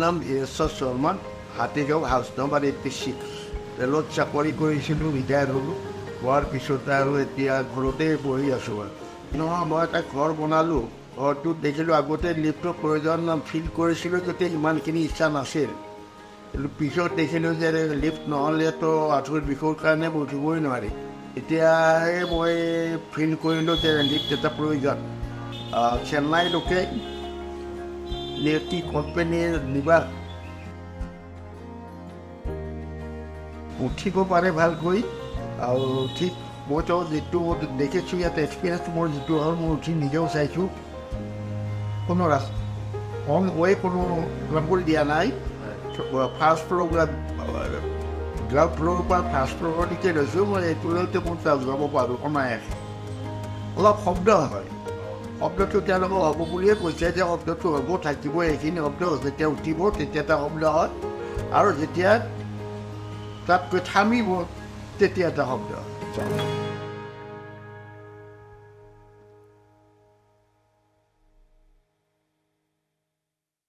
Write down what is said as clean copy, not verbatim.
নাম Sharma Hatigaon house number 86 ৰেলত চাকৰি কৰিছিলোঁ ৰিটায়াৰ হ'লোঁ হোৱাৰ পিছতে আৰু এতিয়া ঘৰতে বহি আছোঁ আৰু নহয় মই এটা ঘৰ বনালোঁ ঘৰটোত দেখিলোঁ আগতে লিফ্টৰ প্ৰয়োজন ফিল কৰিছিলোঁ যাতে ইমানখিনি ইচ্ছা নাছিল কিন্তু পিছত দেখিলোঁ যে লিফ্ট নহ'লেতো আঁঠুৰ বিষৰ কাৰণে উঠিবই নোৱাৰি এতিয়াহে মই ফিল কৰিলোঁ যে লিফ্ট এটা প্ৰয়োজন চেন্নাই লোকে টি কোম্পানীৰ নিবাস উঠিব পাৰে ভালকৈ আৰু ঠিক মইতো যিটো দেখিছোঁ ইয়াত এক্সপিৰিয়েঞ্চ মোৰ যিটো হ'ল মই উঠি নিজেও চাইছোঁ কোনো কম হৈ কোনো গ্ৰাউণ্ড দিয়া নাই ফাৰ্ষ্ট ফ্ল'ৰ গ্ৰাউণ্ড ফ্ল'ৰৰ পৰা ফাৰ্ষ্ট ফ্ল'ৰলৈকে লৈছোঁ মই এইটোলৈকে মোৰ যাব পাৰোঁ কমাই অলপ শব্দ হয় শব্দটো তেওঁলোকে হ'ব বুলিয়ে কৈছে যে শব্দটো হ'ব থাকিব এইখিনি শব্দ যেতিয়া উঠিব তেতিয়া এটা শব্দ হয় আৰু যেতিয়া তাতকৈ থামিব তেতিয়া এটা শব্দ হয়